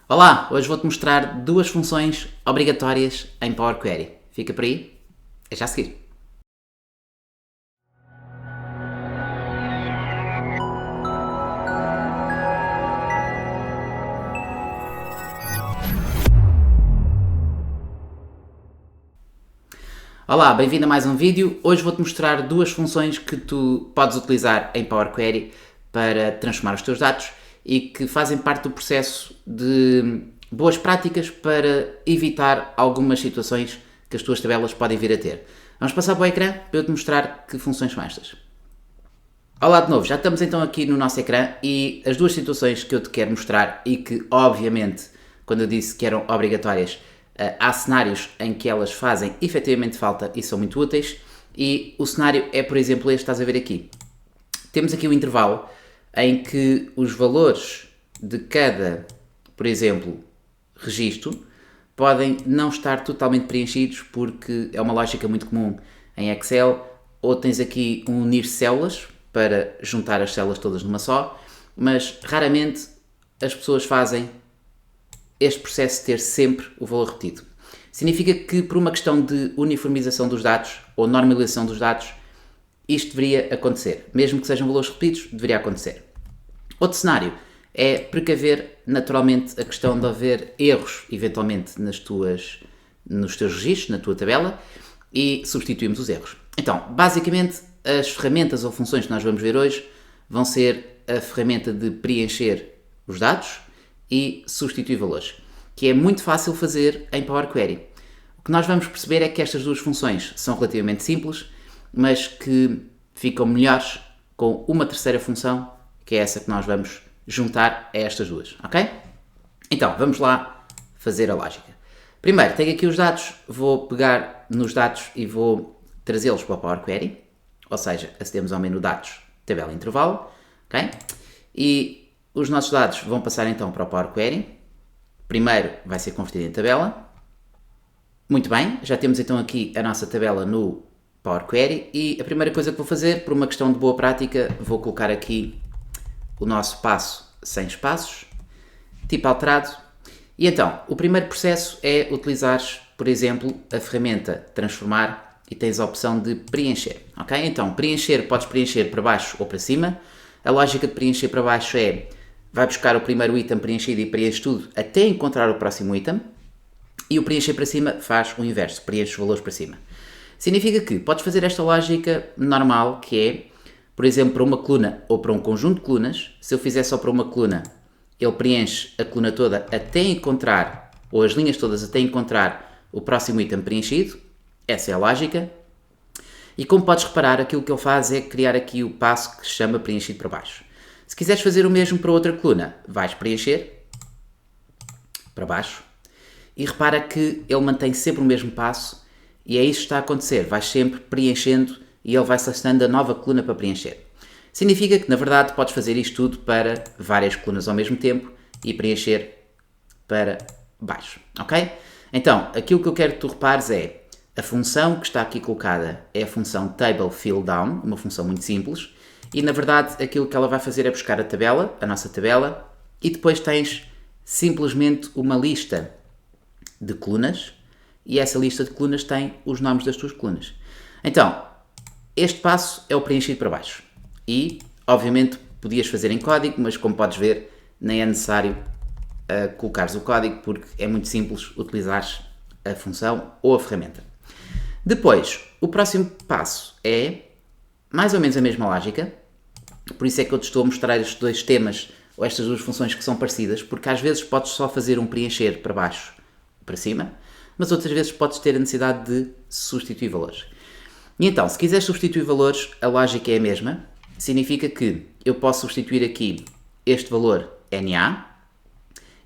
Olá, hoje vou-te mostrar duas funções obrigatórias em Power Query. Fica por aí? É já a seguir. Olá, bem-vindo a mais um vídeo. Hoje vou-te mostrar duas funções que tu podes utilizar em Power Query para transformar os teus dados e que fazem parte do processo de boas práticas para evitar algumas situações que as tuas tabelas podem vir a ter. Vamos passar para o ecrã para eu te mostrar que funções são estas. Olá de novo, já estamos então aqui no nosso ecrã e as duas situações que eu te quero mostrar e que obviamente, quando eu disse que eram obrigatórias, há cenários em que elas fazem efetivamente falta e são muito úteis, e o cenário é, por exemplo, este que estás a ver aqui. Temos aqui o intervalo em que os valores de cada, por exemplo, registro podem não estar totalmente preenchidos porque é uma lógica muito comum em Excel, ou tens aqui um unir células para juntar as células todas numa só, mas raramente as pessoas fazem este processo de ter sempre o valor repetido. Significa que por uma questão de uniformização dos dados ou normalização dos dados, isto deveria acontecer. Mesmo que sejam valores repetidos, deveria acontecer. Outro cenário é precaver naturalmente a questão de haver erros, eventualmente, nos teus registros, na tua tabela, e substituímos os erros. Então, basicamente, as ferramentas ou funções que nós vamos ver hoje vão ser a ferramenta de preencher os dados e substituir valores, que é muito fácil fazer em Power Query. O que nós vamos perceber é que estas duas funções são relativamente simples, mas que ficam melhores com uma terceira função, que é essa que nós vamos juntar a estas duas, ok? Então, vamos lá fazer a lógica. Primeiro, tenho aqui os dados, vou pegar nos dados e vou trazê-los para o Power Query, ou seja, acedemos ao menu Dados, Tabela Intervalo, ok? E os nossos dados vão passar então para o Power Query. Primeiro vai ser convertido em tabela. Muito bem, já temos então aqui a nossa tabela no Power Query e a primeira coisa que vou fazer, por uma questão de boa prática, vou colocar aqui o nosso passo sem espaços, tipo alterado. E então, o primeiro processo é utilizares, por exemplo, a ferramenta Transformar e tens a opção de preencher, ok? Então, preencher, podes preencher para baixo ou para cima. A lógica de preencher para baixo é, vai buscar o primeiro item preenchido e preenche tudo até encontrar o próximo item. E o preencher para cima faz o inverso, preenche os valores para cima. Significa que podes fazer esta lógica normal, que é, por exemplo, para uma coluna ou para um conjunto de colunas. Se eu fizer só para uma coluna, ele preenche a coluna toda até encontrar, ou as linhas todas até encontrar o próximo item preenchido. Essa é a lógica. E como podes reparar, aquilo que ele faz é criar aqui o passo que se chama preenchido para baixo. Se quiseres fazer o mesmo para outra coluna, vais preencher para baixo e repara que ele mantém sempre o mesmo passo e é isso que está a acontecer. Vais sempre preenchendo e ele vai selecionando a nova coluna para preencher. Significa que, na verdade, podes fazer isto tudo para várias colunas ao mesmo tempo e preencher para baixo, ok? Então, aquilo que eu quero que tu repares é a função que está aqui colocada é a função Table Fill Down, uma função muito simples, e na verdade aquilo que ela vai fazer é buscar a tabela, a nossa tabela, e depois tens simplesmente uma lista de colunas, e essa lista de colunas tem os nomes das tuas colunas. Então, este passo é o preenchido para baixo, e obviamente podias fazer em código, mas como podes ver, nem é necessário colocares o código, porque é muito simples utilizares a função ou a ferramenta. Depois, o próximo passo é mais ou menos a mesma lógica, por isso é que eu te estou a mostrar estes dois temas, ou estas duas funções que são parecidas, porque às vezes podes só fazer um preencher para baixo ou para cima, mas outras vezes podes ter a necessidade de substituir valores. E então, se quiseres substituir valores, a lógica é a mesma, significa que eu posso substituir aqui este valor NA,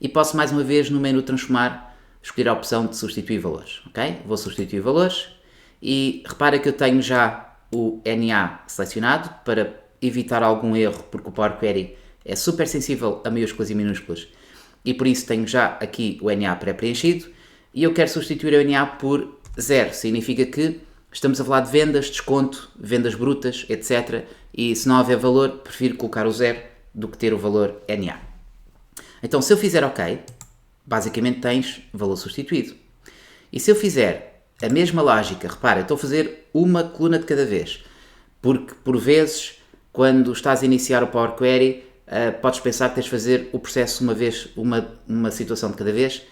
e posso mais uma vez no menu transformar, escolher a opção de substituir valores, ok? Vou substituir valores. E repara que eu tenho já o NA selecionado para evitar algum erro, porque o Power Query é super sensível a maiúsculas e minúsculas e por isso tenho já aqui o NA pré-preenchido e eu quero substituir o NA por 0. Significa que estamos a falar de vendas, desconto, vendas brutas, etc. E se não houver valor, prefiro colocar o 0 do que ter o valor NA. Então, se eu fizer OK, basicamente tens valor substituído. E se eu fizer a mesma lógica, repara, estou a fazer uma coluna de cada vez, porque por vezes, quando estás a iniciar o Power Query, podes pensar que tens de fazer o processo uma vez, uma situação de cada vez,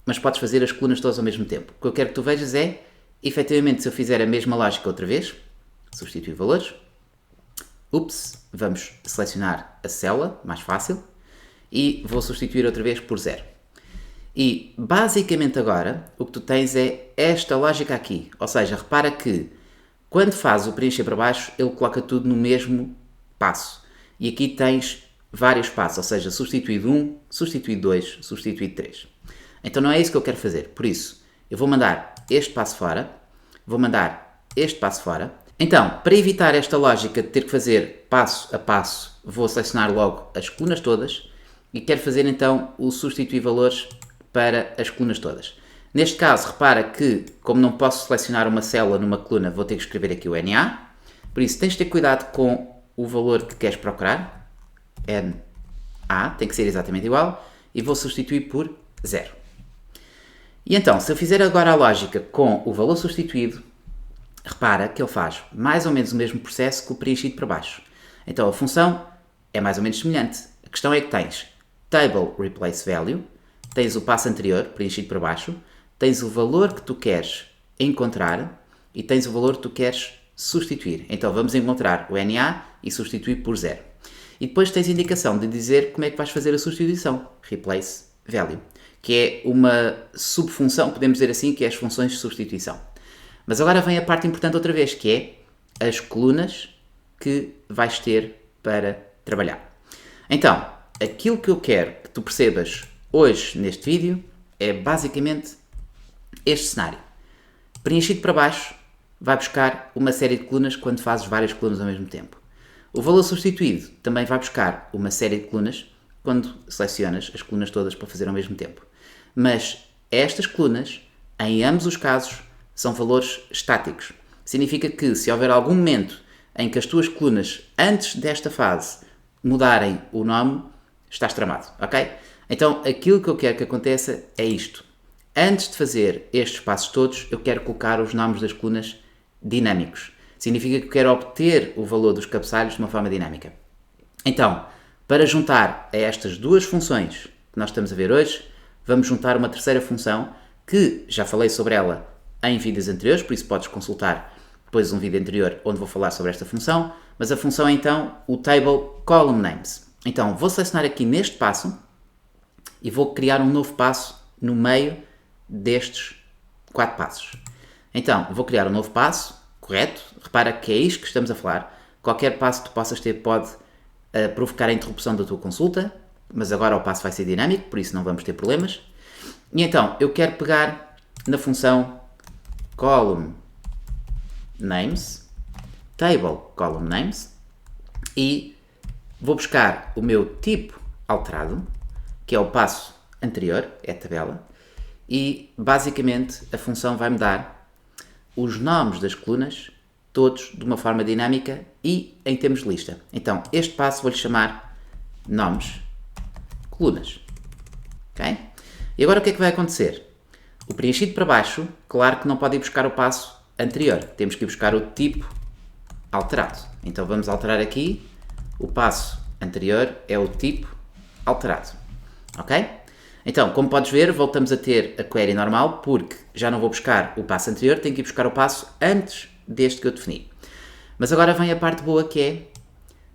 mas podes fazer as colunas todas ao mesmo tempo. O que eu quero que tu vejas é, efetivamente, se eu fizer a mesma lógica outra vez, substituir valores, vamos selecionar a célula, mais fácil, e vou substituir outra vez por 0. E, basicamente agora, o que tu tens é esta lógica aqui. Ou seja, repara que, quando fazes o preencher para baixo, ele coloca tudo no mesmo passo. E aqui tens vários passos, ou seja, substituído 1, substituído 2, substituído 3. Então não é isso que eu quero fazer. Por isso, eu vou mandar este passo fora, vou mandar este passo fora. Então, para evitar esta lógica de ter que fazer passo a passo, vou selecionar logo as colunas todas e quero fazer então o substituir valores para as colunas todas. Neste caso, repara que, como não posso selecionar uma célula numa coluna, vou ter que escrever aqui o NA. Por isso, tens de ter cuidado com o valor que queres procurar. NA, tem que ser exatamente igual. E vou substituir por 0. E então, se eu fizer agora a lógica com o valor substituído, repara que ele faz mais ou menos o mesmo processo que o preenchido para baixo. Então, a função é mais ou menos semelhante. A questão é que tens table replace value, tens o passo anterior, preenchido para baixo, tens o valor que tu queres encontrar e tens o valor que tu queres substituir. Então, vamos encontrar o NA e substituir por 0. E depois tens a indicação de dizer como é que vais fazer a substituição, replace value, que é uma subfunção, podemos dizer assim, que é as funções de substituição. Mas agora vem a parte importante outra vez, que é as colunas que vais ter para trabalhar. Então, aquilo que eu quero que tu percebas hoje neste vídeo é basicamente este cenário. Preenchido para baixo vai buscar uma série de colunas quando fazes várias colunas ao mesmo tempo. O valor substituído também vai buscar uma série de colunas quando selecionas as colunas todas para fazer ao mesmo tempo. Mas estas colunas, em ambos os casos, são valores estáticos. Significa que se houver algum momento em que as tuas colunas, antes desta fase, mudarem o nome, estás tramado, ok? Então, aquilo que eu quero que aconteça é isto. Antes de fazer estes passos todos, eu quero colocar os nomes das colunas dinâmicos. Significa que eu quero obter o valor dos cabeçalhos de uma forma dinâmica. Então, para juntar a estas duas funções que nós estamos a ver hoje, vamos juntar uma terceira função que já falei sobre ela em vídeos anteriores, por isso podes consultar depois um vídeo anterior onde vou falar sobre esta função, mas a função é então o Table Column Names. Então, vou selecionar aqui neste passo e vou criar um novo passo no meio destes 4 passos. Então, vou criar um novo passo, correto? Repara que é isto que estamos a falar. Qualquer passo que tu possas ter pode provocar a interrupção da tua consulta, mas agora o passo vai ser dinâmico, por isso não vamos ter problemas. E então, eu quero pegar na função column names, table column names, e vou buscar o meu tipo alterado, que é o passo anterior, é a tabela, e basicamente a função vai-me dar os nomes das colunas, todos de uma forma dinâmica e em termos de lista. Então, este passo vou-lhe chamar nomes colunas. Ok? E agora o que é que vai acontecer? O preenchido para baixo, claro que não pode ir buscar o passo anterior. Temos que ir buscar o tipo alterado. Então vamos alterar aqui. O passo anterior é o tipo alterado. Ok? Então, como podes ver, voltamos a ter a query normal, porque já não vou buscar o passo anterior, tenho que ir buscar o passo antes deste que eu defini. Mas agora vem a parte boa, que é,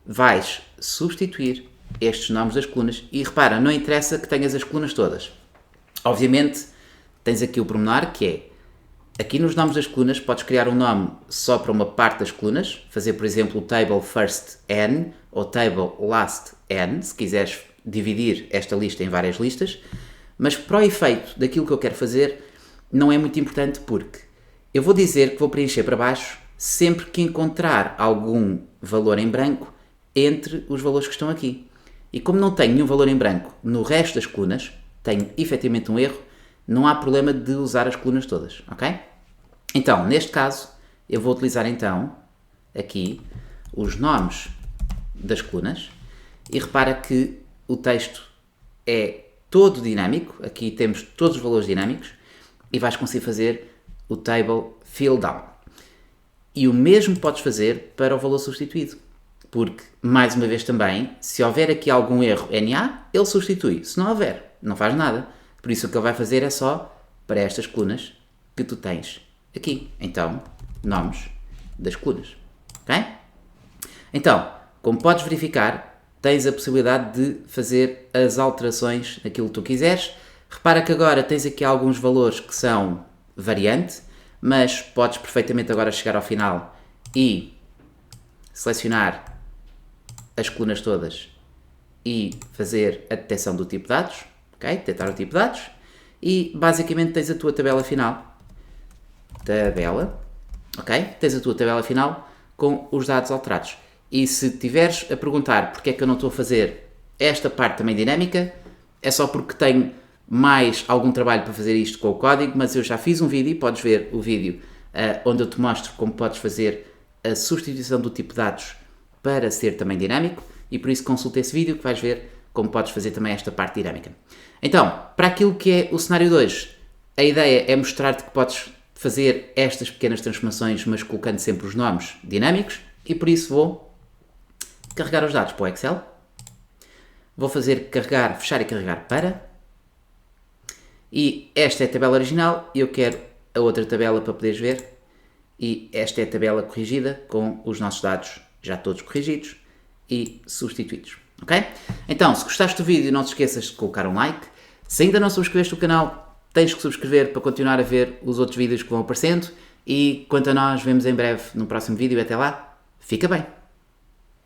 vais substituir estes nomes das colunas, e repara, não interessa que tenhas as colunas todas. Obviamente, tens aqui o pormenor, que é, aqui nos nomes das colunas, podes criar um nome só para uma parte das colunas, fazer, por exemplo, o table first n, ou table last n, se quiseres dividir esta lista em várias listas, mas para o efeito daquilo que eu quero fazer, não é muito importante, porque eu vou dizer que vou preencher para baixo sempre que encontrar algum valor em branco entre os valores que estão aqui. E como não tenho nenhum valor em branco no resto das colunas, tenho efetivamente um erro, não há problema de usar as colunas todas, ok? Então, neste caso, eu vou utilizar então aqui os nomes das colunas, e repara que o texto é todo dinâmico, aqui temos todos os valores dinâmicos, e vais conseguir fazer o table fill down. E o mesmo podes fazer para o valor substituído, porque, mais uma vez também, se houver aqui algum erro NA, ele substitui. Se não houver, não faz nada. Por isso o que ele vai fazer é só para estas colunas que tu tens aqui. Então, nomes das colunas. Ok? Então, como podes verificar, tens a possibilidade de fazer as alterações naquilo que tu quiseres. Repara que agora tens aqui alguns valores que são variante, mas podes perfeitamente agora chegar ao final e selecionar as colunas todas e fazer a detecção do tipo de dados, ok? Detectar o tipo de dados, e basicamente tens a tua tabela final, ok? Tens a tua tabela final com os dados alterados. E se tiveres a perguntar porque é que eu não estou a fazer esta parte também dinâmica, é só porque tenho mais algum trabalho para fazer isto com o código, mas eu já fiz um vídeo, podes ver o vídeo onde eu te mostro como podes fazer a substituição do tipo de dados para ser também dinâmico, e por isso consulta esse vídeo que vais ver como podes fazer também esta parte dinâmica. Então, para aquilo que é o cenário 2, a ideia é mostrar-te que podes fazer estas pequenas transformações, mas colocando sempre os nomes dinâmicos, e por isso vou carregar os dados para o Excel, vou fazer carregar, fechar e carregar para, e esta é a tabela original e eu quero a outra tabela para poderes ver, e esta é a tabela corrigida com os nossos dados já todos corrigidos e substituídos, ok? Então, se gostaste do vídeo, não te esqueças de colocar um like. Se ainda não subscreveste o canal, tens que subscrever para continuar a ver os outros vídeos que vão aparecendo, e quanto a nós, vemos em breve no próximo vídeo. Até lá, fica bem!